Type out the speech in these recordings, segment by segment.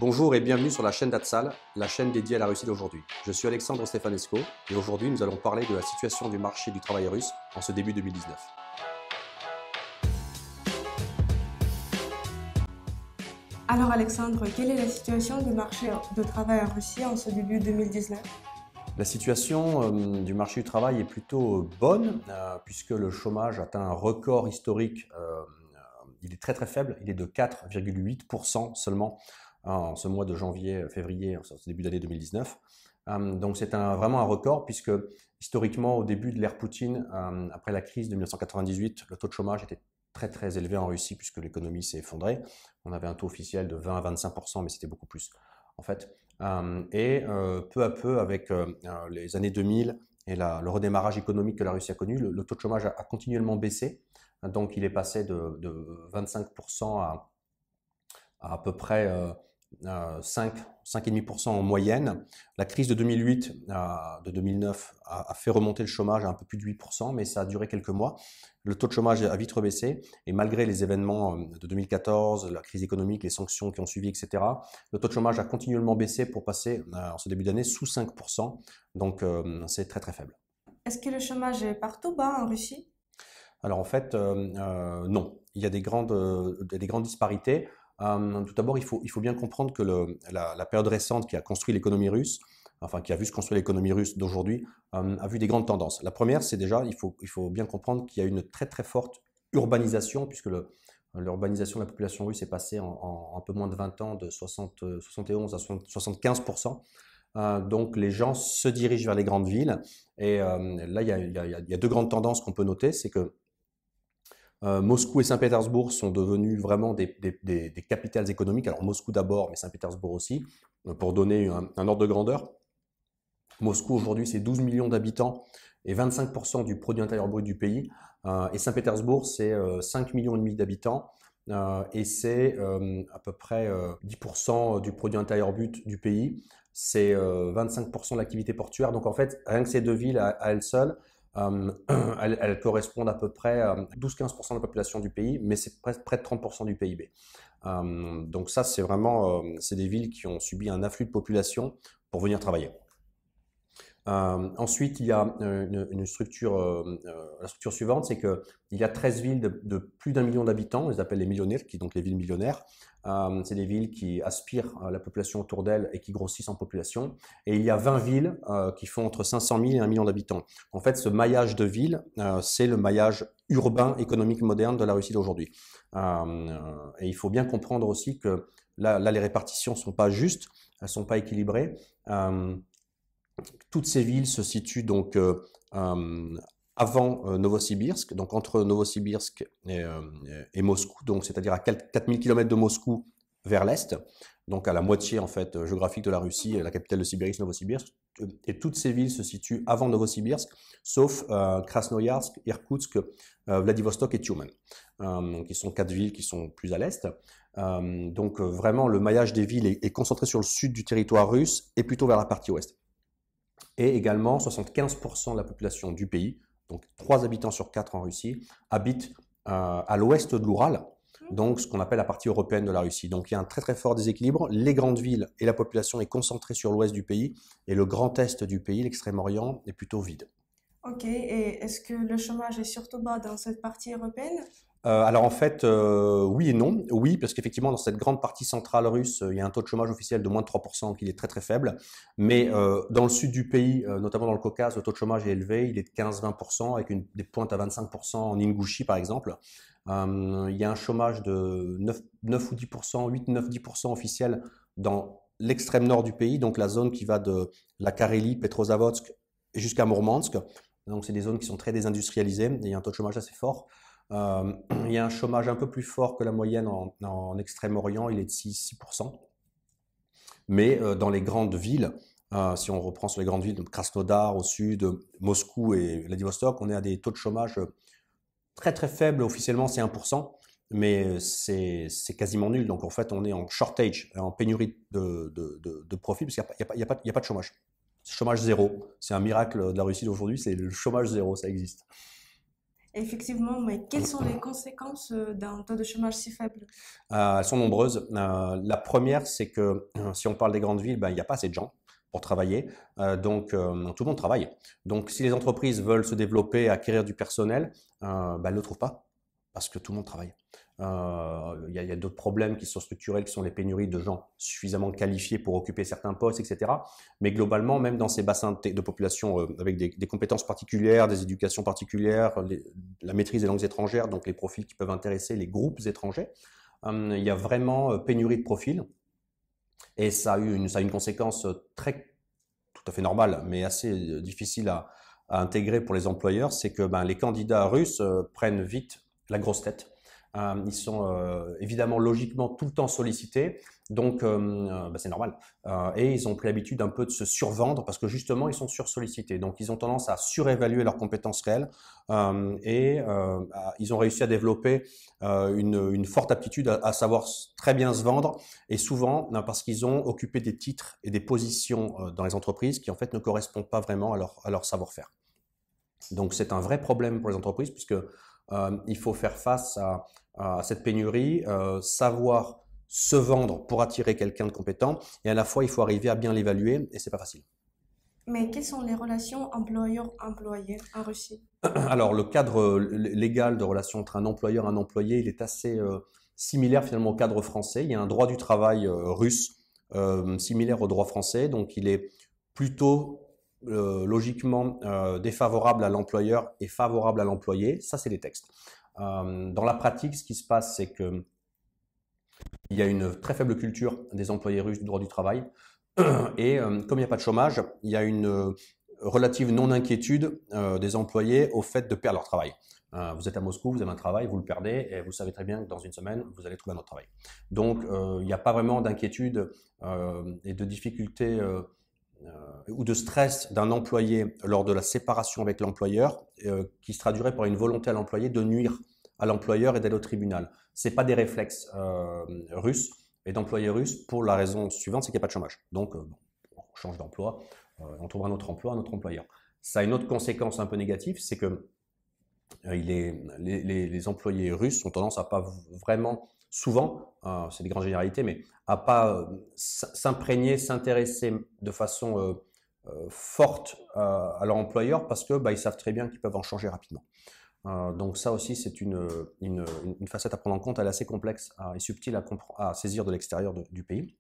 Bonjour et bienvenue sur la chaîne d'Atsal, la chaîne dédiée à la Russie d'aujourd'hui. Je suis Alexandre Stefanesco et aujourd'hui nous allons parler de la situation du marché du travail russe en ce début 2019. Alors Alexandre, quelle est la situation du marché de travail en Russie en ce début 2019? La situation du marché du travail est plutôt bonne puisque le chômage atteint un record historique. Il est très faible, il est de 4,8% seulement en ce mois de janvier-février, en ce début d'année 2019. Donc c'est vraiment un record puisque historiquement au début de l'ère Poutine, après la crise de 1998, le taux de chômage était très élevé en Russie puisque l'économie s'est effondrée. On avait un taux officiel de 20 à 25%, mais c'était beaucoup plus en fait. Peu à peu, avec les années 2000 et le redémarrage économique que la Russie a connu, le taux de chômage a continuellement baissé. Donc il est passé de 25% à peu près 5,5% en moyenne. La crise de 2008, de 2009 a fait remonter le chômage à un peu plus de 8%, mais ça a duré quelques mois. Le taux de chômage a vite rebaissé et malgré les événements de 2014, la crise économique, les sanctions qui ont suivi, etc., le taux de chômage a continuellement baissé pour passer en ce début d'année sous 5%. Donc c'est très faible. Est-ce que le chômage est partout bas en Russie? Alors en fait, non. Il y a des grandes disparités. Tout d'abord, il faut bien comprendre que la période récente qui a construit l'économie russe, enfin qui a vu se construire l'économie russe d'aujourd'hui, a vu des grandes tendances. La première, c'est déjà, il faut bien comprendre qu'il y a une très forte urbanisation, puisque l'urbanisation de la population russe est passée en un peu moins de 20 ans de 71 à 75%. Donc les gens se dirigent vers les grandes villes. Et là, il y a deux grandes tendances qu'on peut noter. C'est que Moscou et Saint-Pétersbourg sont devenus vraiment des capitales économiques. Alors Moscou d'abord, mais Saint-Pétersbourg aussi. Pour donner un ordre de grandeur, Moscou aujourd'hui c'est 12 millions d'habitants et 25% du produit intérieur brut du pays. Et Saint-Pétersbourg c'est 5 millions et demi d'habitants. Et c'est à peu près 10% du produit intérieur brut du pays. C'est 25% de l'activité portuaire. Donc en fait, rien que ces deux villes à elles seules, euh, elles correspondent à peu près à 12-15% de la population du pays, mais c'est près de 30% du PIB. Donc ça, c'est vraiment, c'est des villes qui ont subi un afflux de population pour venir travailler. Ensuite, il y a la structure suivante, c'est que il y a 13 villes de plus d'un million d'habitants, on les appelle les millionnaires, qui donc les villes millionnaires. C'est des villes qui aspirent à la population autour d'elles et qui grossissent en population. Et il y a 20 villes qui font entre 500 000 et 1 million d'habitants. En fait, ce maillage de villes, c'est le maillage urbain économique moderne de la Russie d'aujourd'hui. Et il faut bien comprendre aussi que là les répartitions sont pas justes, elles sont pas équilibrées. Toutes ces villes se situent donc avant Novosibirsk, donc entre Novosibirsk et Moscou, donc c'est-à-dire à 4000 km de Moscou vers l'est, donc à la moitié en fait géographique de la Russie, la capitale de Sibérie, Novosibirsk. Et toutes ces villes se situent avant Novosibirsk, sauf Krasnoyarsk, Irkoutsk, Vladivostok et Tyumen, qui sont quatre villes qui sont plus à l'est. Donc vraiment le maillage des villes est concentré sur le sud du territoire russe et plutôt vers la partie ouest. Et également, 75% de la population du pays, donc 3 habitants sur 4 en Russie, habitent à l'ouest de l'Oural, donc ce qu'on appelle la partie européenne de la Russie. Donc il y a un très fort déséquilibre. Les grandes villes et la population est concentrée sur l'ouest du pays, et le grand est du pays, l'Extrême-Orient, est plutôt vide. Ok, et est-ce que le chômage est surtout bas dans cette partie européenne? Alors en fait, oui et non. Oui, parce qu'effectivement, dans cette grande partie centrale russe, il y a un taux de chômage officiel de moins de 3%, donc il est très faible. Mais dans le sud du pays, notamment dans le Caucase, le taux de chômage est élevé, il est de 15-20%, avec des pointes à 25% en Ingouchie, par exemple. Il y a un chômage de 9 ou 10%, 8-9-10% officiel dans l'extrême nord du pays, donc la zone qui va de la Carélie, Petrozavodsk jusqu'à Mourmansk. Donc c'est des zones qui sont très désindustrialisées, et il y a un taux de chômage assez fort. Il y a un chômage un peu plus fort que la moyenne en Extrême-Orient, il est de 6%. Mais dans les grandes villes, si on reprend sur les grandes villes, Krasnodar au sud, Moscou et Vladivostok, on est à des taux de chômage très faibles. Officiellement, c'est 1%, mais c'est quasiment nul. Donc en fait, on est en shortage, en pénurie de profit, parce qu'il n'y a pas de chômage. Chômage zéro. C'est un miracle de la Russie d'aujourd'hui, c'est le chômage zéro, ça existe. Effectivement, mais quelles sont les conséquences d'un taux de chômage si faible? Elles sont nombreuses. La première, c'est que si on parle des grandes villes, ben, il n'y a pas assez de gens pour travailler. Donc, tout le monde travaille. Donc, si les entreprises veulent se développer, acquérir du personnel, ben, elles ne le trouvent pas parce que tout le monde travaille. Il y a d'autres problèmes qui sont structurels, qui sont les pénuries de gens suffisamment qualifiés pour occuper certains postes, etc. Mais globalement, même dans ces bassins de population avec des compétences particulières, des éducations particulières, la maîtrise des langues étrangères, donc les profils qui peuvent intéresser les groupes étrangers, il y a vraiment pénurie de profils. Et ça a une conséquence tout à fait normale, mais assez difficile à intégrer pour les employeurs, c'est que ben, les candidats russes prennent vite la grosse tête. Ils sont évidemment logiquement tout le temps sollicités, donc ben, c'est normal. Et ils ont pris l'habitude un peu de se survendre parce que justement ils sont sursollicités. Donc ils ont tendance à surévaluer leurs compétences réelles ils ont réussi à développer une forte aptitude à savoir très bien se vendre et souvent parce qu'ils ont occupé des titres et des positions dans les entreprises qui en fait ne correspondent pas vraiment à leur savoir-faire. Donc c'est un vrai problème pour les entreprises puisque il faut faire face à cette pénurie, savoir se vendre pour attirer quelqu'un de compétent et à la fois il faut arriver à bien l'évaluer et c'est pas facile. Mais quelles sont les relations employeur-employé en Russie? Alors le cadre légal de relation entre un employeur et un employé, il est assez similaire finalement au cadre français. Il y a un droit du travail russe similaire au droit français, donc il est plutôt logiquement défavorable à l'employeur et favorable à l'employé. Ça, c'est les textes. Dans la pratique, ce qui se passe, c'est que il y a une très faible culture des employés russes du droit du travail. Et comme il n'y a pas de chômage, il y a une relative non-inquiétude des employés au fait de perdre leur travail. Vous êtes à Moscou, vous avez un travail, vous le perdez et vous savez très bien que dans une semaine, vous allez trouver un autre travail. Donc, il n'y a pas vraiment d'inquiétude et de difficulté ou de stress d'un employé lors de la séparation avec l'employeur qui se traduirait par une volonté à l'employé de nuire à l'employeur et d'aller au tribunal. Ce n'est pas des réflexes russes et d'employés russes pour la raison suivante, c'est qu'il n'y a pas de chômage. Donc, on change d'emploi, on trouvera un autre emploi, un autre employeur. Ça a une autre conséquence un peu négative, c'est que les employés russes ont tendance à pas vraiment, souvent, c'est des grandes généralités, mais à pas s'imprégner, s'intéresser de façon forte à leur employeur parce que ils savent très bien qu'ils peuvent en changer rapidement. Donc ça aussi, c'est une facette à prendre en compte, elle est assez complexe et subtile à saisir de l'extérieur du pays.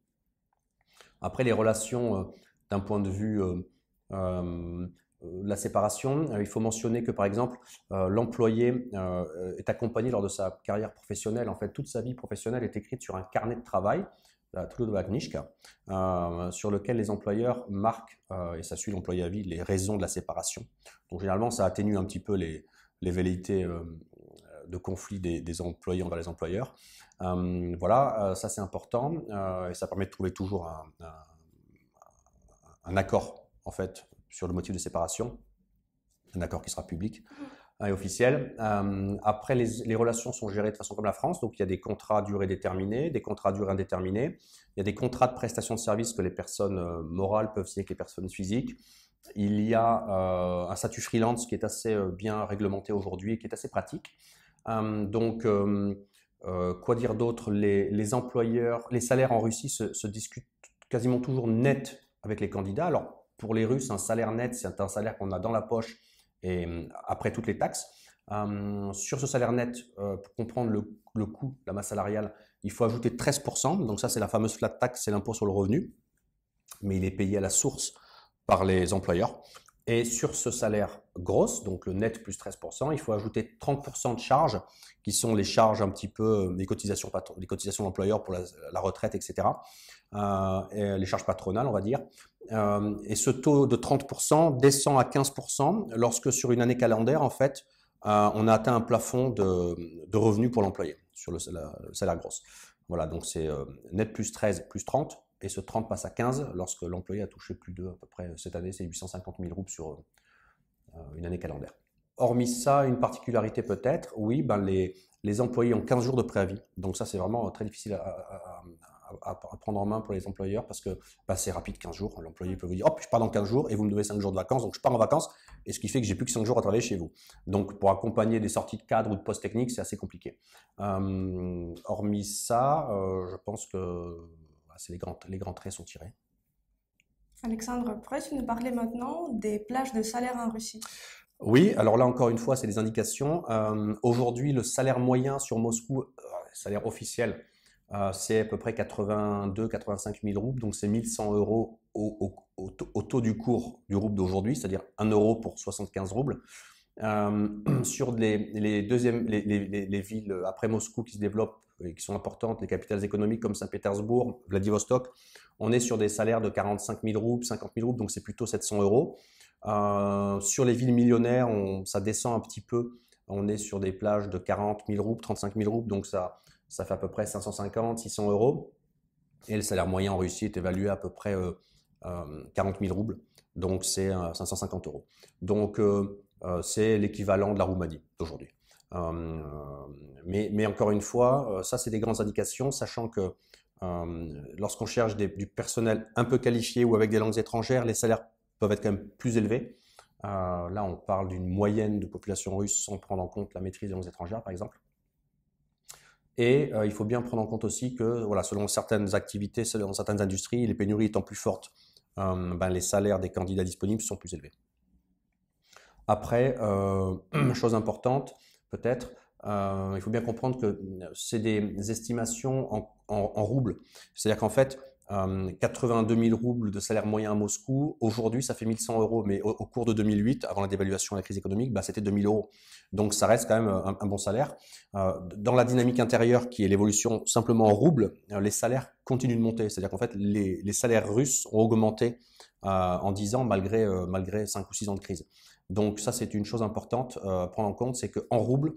Après, les relations d'un point de vue la séparation, il faut mentionner que par exemple, l'employé est accompagné lors de sa carrière professionnelle. En fait, toute sa vie professionnelle est écrite sur un carnet de travail, la Trudova Knižka, sur lequel les employeurs marquent, et ça suit l'employé à vie, les raisons de la séparation. Donc généralement, ça atténue un petit peu les velléités de conflit des employés envers les employeurs. Voilà, ça c'est important et ça permet de trouver toujours un accord en fait sur le motif de séparation, un accord qui sera public et officiel. Après, les relations sont gérées de façon comme la France, donc il y a des contrats à durée déterminée, des contrats à durée indéterminée, il y a des contrats de prestation de services que les personnes morales peuvent signer avec les personnes physiques. Il y a un statut freelance qui est assez bien réglementé aujourd'hui et qui est assez pratique. Quoi dire d'autre? Les employeurs, les salaires en Russie se discutent quasiment toujours net avec les candidats. Alors, pour les Russes, un salaire net, c'est un salaire qu'on a dans la poche et après toutes les taxes. Sur ce salaire net, pour comprendre le coût, la masse salariale, il faut ajouter 13%. Donc ça, c'est la fameuse flat tax, c'est l'impôt sur le revenu. Mais il est payé à la source par les employeurs. Et sur ce salaire grosse, donc le net plus 13%, il faut ajouter 30% de charges, qui sont les charges un petit peu, les cotisations de l'employeur pour la retraite, etc. Et les charges patronales, on va dire. Et ce taux de 30% descend à 15% lorsque sur une année calendaire, en fait, on a atteint un plafond de revenus pour l'employé sur le salaire grosse. Voilà, donc c'est net plus 13 plus 30. Et ce 30 passe à 15 lorsque l'employé a touché plus de, à peu près cette année, c'est 850 000 roubles sur une année calendaire. Hormis ça, une particularité peut-être, oui, les employés ont 15 jours de préavis. Donc ça, c'est vraiment très difficile à à prendre en main pour les employeurs parce que bah, c'est rapide, 15 jours. L'employé peut vous dire, hop, je pars dans 15 jours et vous me devez 5 jours de vacances, donc je pars en vacances, et ce qui fait que j'ai plus que 5 jours à travailler chez vous. Donc, pour accompagner des sorties de cadre ou de postes techniques, c'est assez compliqué. Hormis ça, je pense que bah, les grands traits sont tirés. Alexandre, pourrais-tu nous parler maintenant des plages de salaire en Russie? Oui, alors là encore une fois, c'est des indications. Aujourd'hui, le salaire moyen sur Moscou, salaire officiel, c'est à peu près 82-85 000 roubles, donc c'est 1100 euros au taux du cours du rouble d'aujourd'hui, c'est-à-dire 1 euro pour 75 roubles. Sur les villes après Moscou qui se développent et qui sont importantes, les capitales économiques comme Saint-Pétersbourg, Vladivostok, on est sur des salaires de 45 000 roubles, 50 000 roubles, donc c'est plutôt 700 euros. Sur les villes millionnaires, ça descend un petit peu. On est sur des plages de 40 000 roubles, 35 000 roubles, donc ça fait à peu près 550, 600 euros. Et le salaire moyen en Russie est évalué à peu près 40 000 roubles, donc c'est 550 euros. Donc c'est l'équivalent de la Roumanie d'aujourd'hui. Mais encore une fois, ça c'est des grandes indications, sachant que lorsqu'on cherche du personnel un peu qualifié ou avec des langues étrangères, les salaires peuvent être quand même plus élevés. Là, on parle d'une moyenne de population russe sans prendre en compte la maîtrise des langues étrangères, par exemple. Et il faut bien prendre en compte aussi que, voilà, selon certaines activités, selon certaines industries, les pénuries étant plus fortes, les salaires des candidats disponibles sont plus élevés. Après, chose importante, peut-être, il faut bien comprendre que c'est des estimations en roubles. C'est-à-dire qu'en fait, 82 000 roubles de salaire moyen à Moscou, aujourd'hui ça fait 1100 euros, mais au cours de 2008, avant la dévaluation et la crise économique, bah, c'était 2000 euros. Donc ça reste quand même un bon salaire. Dans la dynamique intérieure qui est l'évolution simplement en roubles, les salaires continuent de monter. C'est-à-dire qu'en fait, les salaires russes ont augmenté en 10 ans malgré 5 ou 6 ans de crise. Donc ça c'est une chose importante à prendre en compte, c'est qu'en roubles,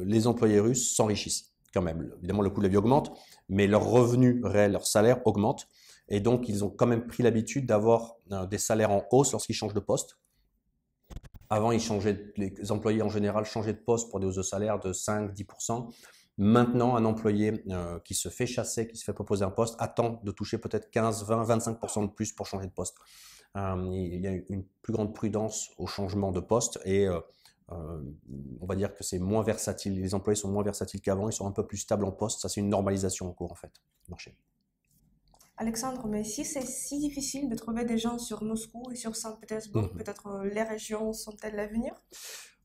les employés russes s'enrichissent quand même. Évidemment, le coût de la vie augmente, mais leurs revenus réels, leur salaire augmente. Et donc, ils ont quand même pris l'habitude d'avoir des salaires en hausse lorsqu'ils changent de poste. Avant, les employés en général changeaient de poste pour des hausses de salaire de 5-10%. Maintenant, un employé qui se fait chasser, qui se fait proposer un poste, attend de toucher peut-être 15, 20, 25% de plus pour changer de poste. Il y a une plus grande prudence au changement de poste et on va dire que c'est moins versatile. Les employés sont moins versatiles qu'avant, ils sont un peu plus stables en poste. Ça, c'est une normalisation en cours, en fait, du marché. Alexandre, mais si c'est si difficile de trouver des gens sur Moscou et sur Saint-Pétersbourg, peut-être les régions sont-elles l'avenir?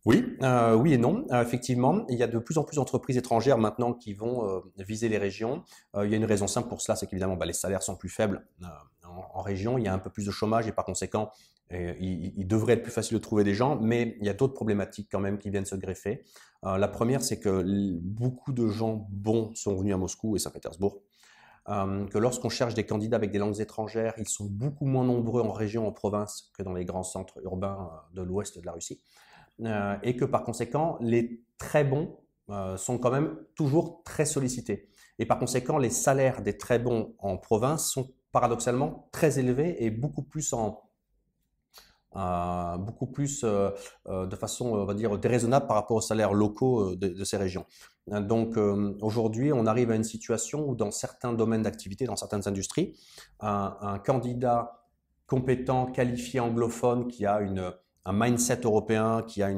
Oui, oui et non. Effectivement, il y a de plus en plus d'entreprises étrangères maintenant qui vont viser les régions. Il y a une raison simple pour cela, c'est qu'évidemment, les salaires sont plus faibles en région. Il y a un peu plus de chômage et par conséquent, il devrait être plus facile de trouver des gens. Mais il y a d'autres problématiques quand même qui viennent se greffer. La première, c'est que beaucoup de gens bons sont venus à Moscou et Saint-Pétersbourg. Que lorsqu'on cherche des candidats avec des langues étrangères, ils sont beaucoup moins nombreux en région, en province, que dans les grands centres urbains de l'ouest de la Russie. Et que par conséquent, les très bons sont quand même toujours très sollicités. Et par conséquent, les salaires des très bons en province sont paradoxalement très élevés et beaucoup plus de façon, on va dire, déraisonnable par rapport aux salaires locaux de ces régions. Donc aujourd'hui, on arrive à une situation où dans certains domaines d'activité, dans certaines industries, un candidat compétent, qualifié anglophone, qui a un mindset européen, qui a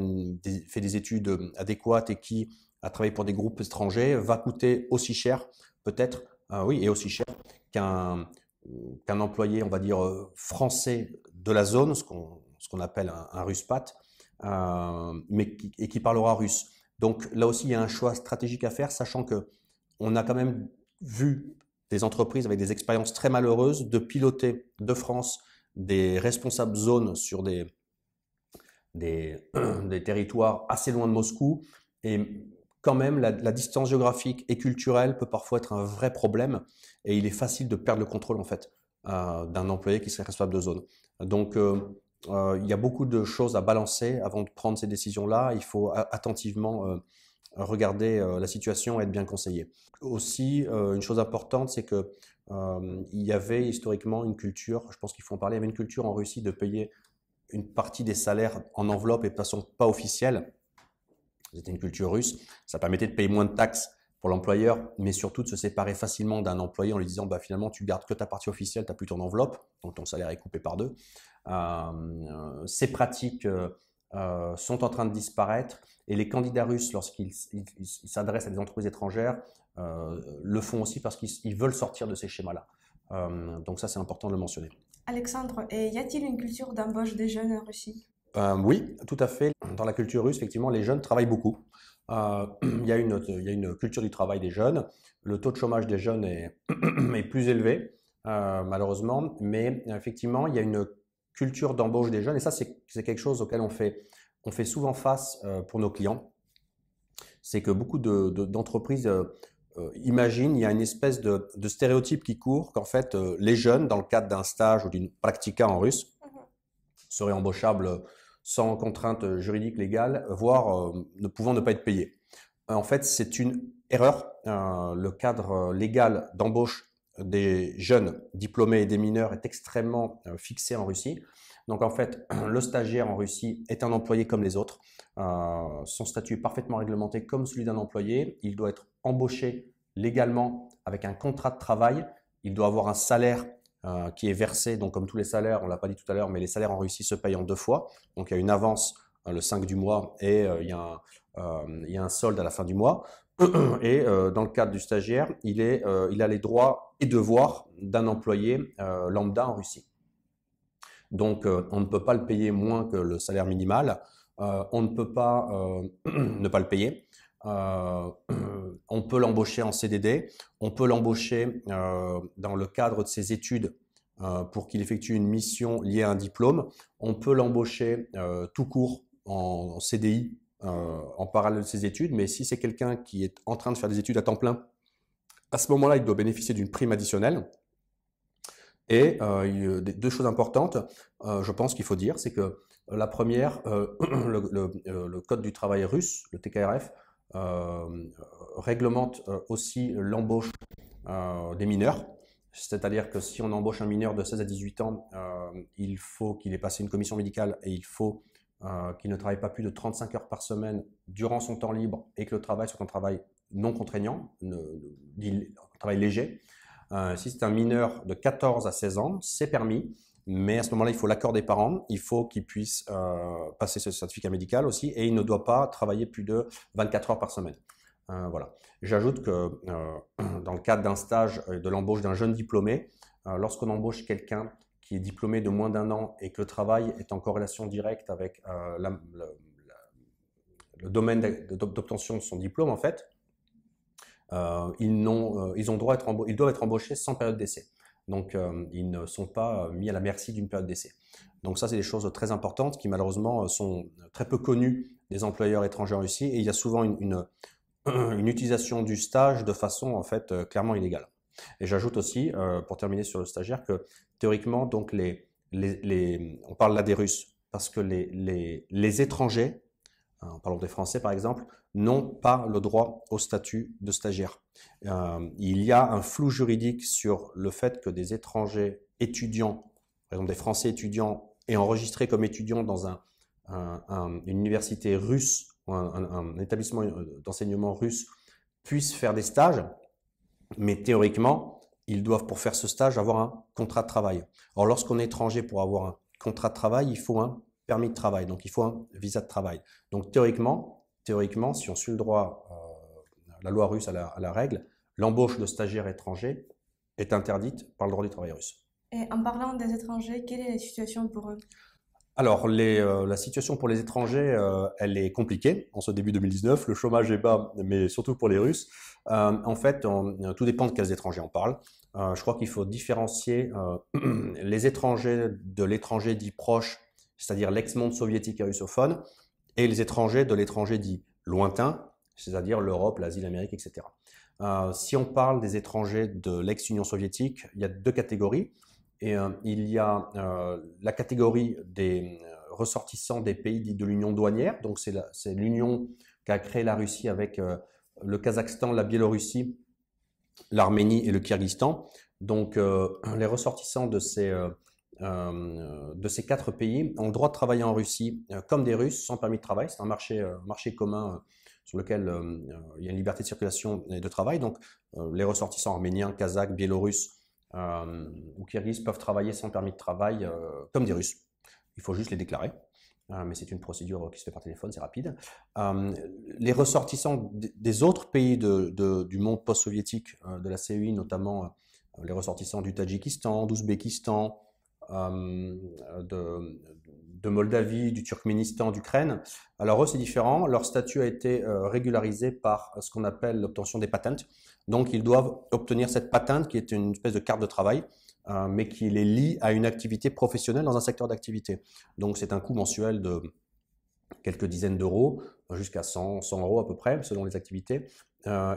fait des études adéquates et qui a travaillé pour des groupes étrangers, va coûter aussi cher, peut-être, oui, et aussi cher qu'un employé, on va dire, français de la zone, ce qu'on appelle un russe-pat, et qui parlera russe. Donc là aussi, il y a un choix stratégique à faire, sachant qu'on a quand même vu des entreprises avec des expériences très malheureuses de piloter de France des responsables zones sur des territoires assez loin de Moscou. Et quand même, la distance géographique et culturelle peut parfois être un vrai problème. Et il est facile de perdre le contrôle en fait d'un employé qui serait responsable de zone. Donc, il y a beaucoup de choses à balancer avant de prendre ces décisions-là. Il faut attentivement regarder la situation et être bien conseillé. Aussi, une chose importante, c'est que il y avait historiquement une culture, je pense qu'il faut en parler, il y avait une culture en Russie de payer une partie des salaires en enveloppe et de façon pas officielle. C'était une culture russe. Ça permettait de payer moins de taxes pour l'employeur, mais surtout de se séparer facilement d'un employé en lui disant bah, finalement tu gardes que ta partie officielle, tu n'as plus ton enveloppe, donc ton salaire est coupé par deux. Ces pratiques sont en train de disparaître et les candidats russes, lorsqu'ils s'adressent à des entreprises étrangères, le font aussi parce qu'ils veulent sortir de ces schémas-là. Donc ça, c'est important de le mentionner. Alexandre, et y a-t-il une culture d'embauche des jeunes en Russie? Oui, tout à fait. Dans la culture russe, effectivement, les jeunes travaillent beaucoup. Il y a une culture du travail des jeunes. Le taux de chômage des jeunes est, est plus élevé, malheureusement, mais effectivement, il y a une culture d'embauche des jeunes et ça, c'est quelque chose auquel on fait souvent face pour nos clients. C'est que beaucoup d'entreprises imaginent, il y a une espèce de stéréotype qui court, qu'en fait, les jeunes, dans le cadre d'un stage ou d'une practica en russe, seraient embauchables sans contrainte juridique légale, voire ne pouvant ne pas être payés. En fait, c'est une erreur. Le cadre légal d'embauche des jeunes diplômés et des mineurs est extrêmement fixé en Russie. Donc en fait, le stagiaire en Russie est un employé comme les autres. Son statut est parfaitement réglementé comme celui d'un employé. Il doit être embauché légalement avec un contrat de travail. Il doit avoir un salaire qui est versé, donc comme tous les salaires, on ne l'a pas dit tout à l'heure, mais les salaires en Russie se payent en 2 fois. Donc il y a une avance le 5 du mois et il y a un solde à la fin du mois. Et dans le cadre du stagiaire, il a les droits et devoirs d'un employé lambda en Russie. Donc on ne peut pas le payer moins que le salaire minimal. On ne peut pas ne pas le payer. On peut l'embaucher en CDD, on peut l'embaucher dans le cadre de ses études pour qu'il effectue une mission liée à un diplôme, on peut l'embaucher tout court en CDI en parallèle de ses études, mais si c'est quelqu'un qui est en train de faire des études à temps plein, à ce moment-là, il doit bénéficier d'une prime additionnelle. Et deux choses importantes, je pense qu'il faut dire, c'est que la première, le code du travail russe, le TKRF, réglemente aussi l'embauche des mineurs. C'est-à-dire que si on embauche un mineur de 16 à 18 ans, il faut qu'il ait passé une commission médicale et il faut qu'il ne travaille pas plus de 35 heures par semaine durant son temps libre et que le travail soit un travail non contraignant, un travail léger. Si c'est un mineur de 14 à 16 ans, c'est permis. Mais à ce moment-là, il faut l'accord des parents, il faut qu'il puisse passer ce certificat médical aussi et il ne doit pas travailler plus de 24 heures par semaine. Voilà. J'ajoute que dans le cadre d'un stage de l'embauche d'un jeune diplômé, lorsqu'on embauche quelqu'un qui est diplômé de moins d'1 an et que le travail est en corrélation directe avec le domaine d'obtention de son diplôme, en fait, ils doivent être embauchés sans période d'essai. Donc, ils ne sont pas mis à la merci d'une période d'essai. Donc ça, c'est des choses très importantes qui malheureusement sont très peu connues des employeurs étrangers en Russie et il y a souvent une utilisation du stage de façon en fait clairement illégale. Et j'ajoute aussi, pour terminer sur le stagiaire, que théoriquement, donc on parle là des Russes parce que les étrangers, en parlant des Français par exemple, n'ont pas le droit au statut de stagiaire. Il y a un flou juridique sur le fait que des étrangers étudiants, par exemple des Français étudiants, et enregistrés comme étudiants dans une université russe ou un établissement d'enseignement russe puissent faire des stages, mais théoriquement, ils doivent pour faire ce stage avoir un contrat de travail. Or, lorsqu'on est étranger, pour avoir un contrat de travail, il faut un permis de travail, donc il faut un visa de travail. Donc théoriquement, si on suit le droit, la loi russe à la règle, l'embauche de stagiaires étrangers est interdite par le droit du travail russe. Et en parlant des étrangers, quelle est la situation pour eux? Alors, la situation pour les étrangers, elle est compliquée en ce début 2019. Le chômage est bas, mais surtout pour les Russes. En fait, tout dépend de quels étrangers on parle. Je crois qu'il faut différencier les étrangers de l'étranger dit proche, c'est-à-dire l'ex-monde soviétique et russophone, et les étrangers de l'étranger dit lointain, c'est-à-dire l'Europe, l'Asie, l'Amérique, etc. Si on parle des étrangers de l'ex-Union soviétique, il y a 2 catégories. Et il y a la catégorie des ressortissants des pays dits de l'union douanière. Donc c'est l'union qu'a créé la Russie avec le Kazakhstan, la Biélorussie, l'Arménie et le Kyrgyzstan. Donc les ressortissants de ces 4 pays ont le droit de travailler en Russie comme des Russes sans permis de travail. C'est un marché commun sur lequel il y a une liberté de circulation et de travail. Donc, les ressortissants arméniens, kazakhs, biélorusses ou kirghizes peuvent travailler sans permis de travail comme des Russes. Il faut juste les déclarer. Mais c'est une procédure qui se fait par téléphone, c'est rapide. Les ressortissants des autres pays du monde post-soviétique, de la CEI, notamment les ressortissants du Tadjikistan, d'Ouzbékistan, de Moldavie, du Turkménistan, d'Ukraine. Alors eux, c'est différent. Leur statut a été régularisé par ce qu'on appelle l'obtention des patentes. Donc, ils doivent obtenir cette patente qui est une espèce de carte de travail, mais qui les lie à une activité professionnelle dans un secteur d'activité. Donc, c'est un coût mensuel de quelques dizaines d'euros, jusqu'à 100 euros à peu près, selon les activités.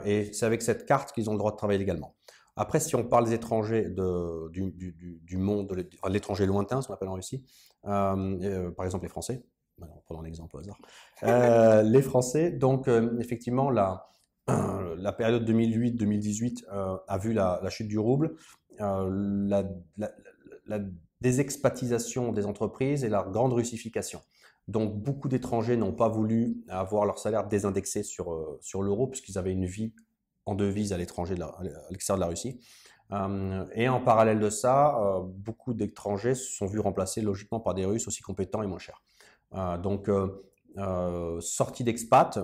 Et c'est avec cette carte qu'ils ont le droit de travailler légalement. Après, si on parle des étrangers du monde, de l'étranger lointain, ce qu'on appelle en Russie, par exemple les Français, prenons un exemple au hasard, les Français, donc effectivement, la période 2008-2018 a vu la chute du rouble, la désexpatisation des entreprises et la grande russification. Donc, beaucoup d'étrangers n'ont pas voulu avoir leur salaire désindexé sur l'euro, puisqu'ils avaient une vie en devise à l'étranger, à l'extérieur de la Russie. Et en parallèle de ça, beaucoup d'étrangers se sont vus remplacés logiquement par des Russes aussi compétents et moins chers. Donc, sortie d'expat,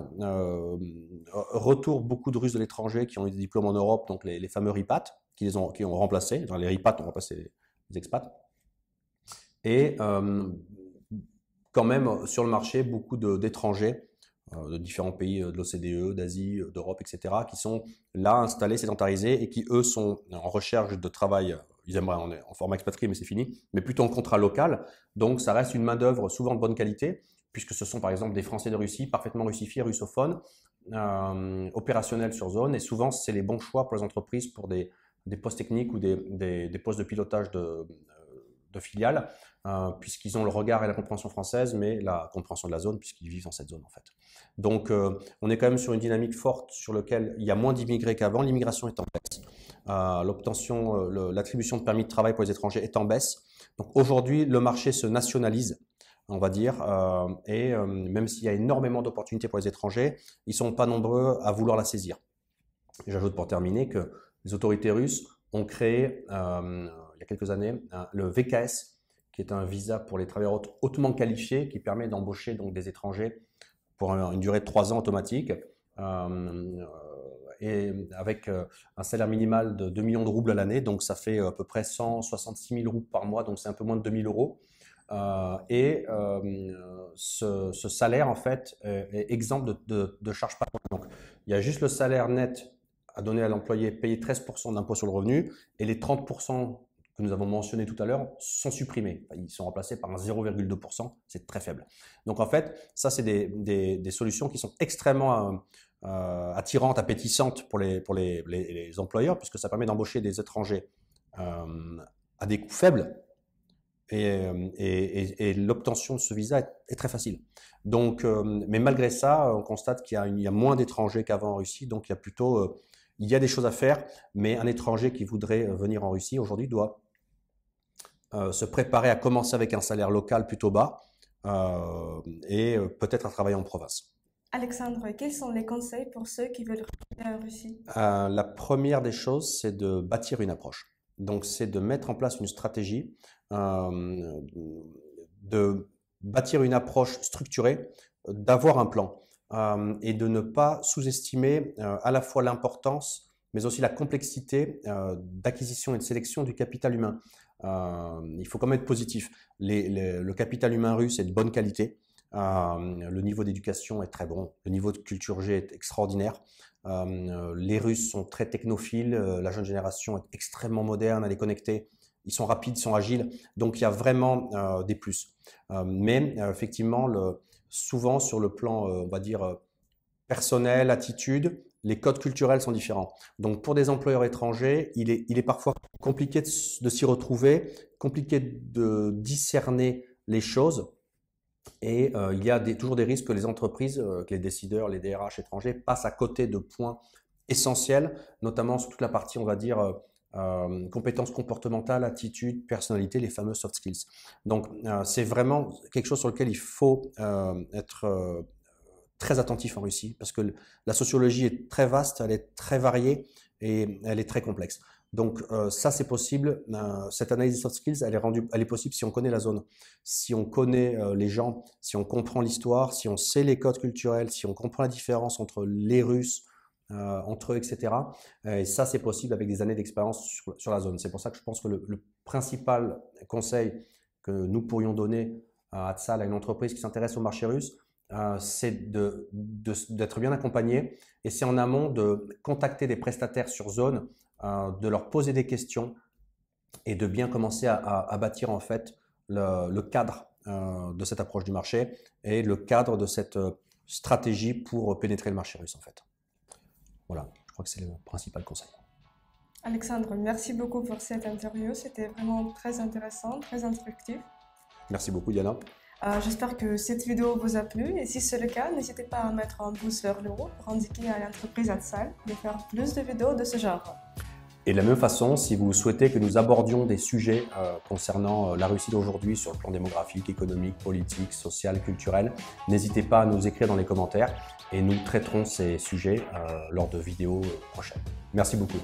retour beaucoup de Russes de l'étranger qui ont eu des diplômes en Europe, donc les fameux RIPAT, qui ont remplacé, enfin, les RIPAT ont remplacé les expats. Et quand même, sur le marché, beaucoup d'étrangers de différents pays de l'OCDE, d'Asie, d'Europe, etc., qui sont là installés, sédentarisés et qui, eux, sont en recherche de travail. Ils aimeraient en format expatrié, mais c'est fini, mais plutôt en contrat local. Donc, ça reste une main-d'œuvre souvent de bonne qualité, puisque ce sont par exemple des Français de Russie, parfaitement russifiés, russophones, opérationnels sur zone. Et souvent, c'est les bons choix pour les entreprises pour des postes techniques ou des postes de pilotage de filiales, puisqu'ils ont le regard et la compréhension française, mais la compréhension de la zone, puisqu'ils vivent dans cette zone en fait. Donc, on est quand même sur une dynamique forte sur laquelle il y a moins d'immigrés qu'avant. L'immigration est en baisse. L'attribution de permis de travail pour les étrangers est en baisse. Donc, aujourd'hui, le marché se nationalise, on va dire, et même s'il y a énormément d'opportunités pour les étrangers, ils ne sont pas nombreux à vouloir la saisir. J'ajoute pour terminer que les autorités russes ont créé, il y a quelques années, le VKS, qui est un visa pour les travailleurs hautement qualifiés, qui permet d'embaucher donc des étrangers pour une durée de 3 ans automatique, et avec un salaire minimal de 2 millions de roubles à l'année, donc ça fait à peu près 166 000 roubles par mois, donc c'est un peu moins de 2 000 euros. Ce salaire, en fait, est exempt de charges patronales. Donc, il y a juste le salaire net à donner à l'employé, payer 13% d'impôt sur le revenu, et les 30% que nous avons mentionnés tout à l'heure sont supprimés. Ils sont remplacés par un 0,2%, c'est très faible. Donc en fait, ça c'est des solutions qui sont extrêmement attirantes, appétissantes pour les employeurs, puisque ça permet d'embaucher des étrangers à des coûts faibles, et l'obtention de ce visa est très facile. Donc, mais malgré ça, on constate qu'il y a moins d'étrangers qu'avant en Russie, donc il y a des choses à faire, mais un étranger qui voudrait venir en Russie aujourd'hui doit se préparer à commencer avec un salaire local plutôt bas et peut-être à travailler en province. Alexandre, quels sont les conseils pour ceux qui veulent revenir en Russie? La première des choses, c'est de bâtir une approche. Donc, c'est de mettre en place une stratégie, de bâtir une approche structurée, d'avoir un plan. Et de ne pas sous-estimer à la fois l'importance, mais aussi la complexité d'acquisition et de sélection du capital humain. Il faut quand même être positif. Le capital humain russe est de bonne qualité. Le niveau d'éducation est très bon. Le niveau de culture G est extraordinaire. Les Russes sont très technophiles. La jeune génération est extrêmement moderne, elle est connectée. Ils sont rapides, ils sont agiles. Donc, il y a vraiment des plus. Mais effectivement, souvent sur le plan, on va dire, personnel, attitude, les codes culturels sont différents. Donc, pour des employeurs étrangers, il est parfois compliqué de s'y retrouver, compliqué de discerner les choses. Et il y a toujours des risques que les entreprises, que les décideurs, les DRH étrangers passent à côté de points essentiels, notamment sur toute la partie, on va dire, compétences comportementales, attitude, personnalité, les fameux soft skills. Donc, c'est vraiment quelque chose sur lequel il faut être très attentif en Russie parce que la sociologie est très vaste, elle est très variée et elle est très complexe. Donc ça c'est possible, cette analyse des soft skills elle est possible si on connaît la zone, si on connaît les gens, si on comprend l'histoire, si on sait les codes culturels, si on comprend la différence entre les Russes, entre eux, etc. Et ça c'est possible avec des années d'expérience sur la zone. C'est pour ça que je pense que le principal conseil que nous pourrions donner à Atsal, à une entreprise qui s'intéresse au marché russe, c'est d'être bien accompagné et c'est en amont de contacter des prestataires sur zone, de leur poser des questions et de bien commencer à bâtir en fait le cadre de cette approche du marché et le cadre de cette stratégie pour pénétrer le marché russe en fait. Voilà, je crois que c'est le principal conseil. Alexandre, merci beaucoup pour cette interview. C'était vraiment très intéressant, très instructif. Merci beaucoup Diana. J'espère que cette vidéo vous a plu et si c'est le cas, n'hésitez pas à mettre un pouce vers le haut pour indiquer à l'entreprise Atsal de faire plus de vidéos de ce genre. Et de la même façon, si vous souhaitez que nous abordions des sujets concernant la Russie d'aujourd'hui sur le plan démographique, économique, politique, social, culturel, n'hésitez pas à nous écrire dans les commentaires et nous traiterons ces sujets lors de vidéos prochaines. Merci beaucoup.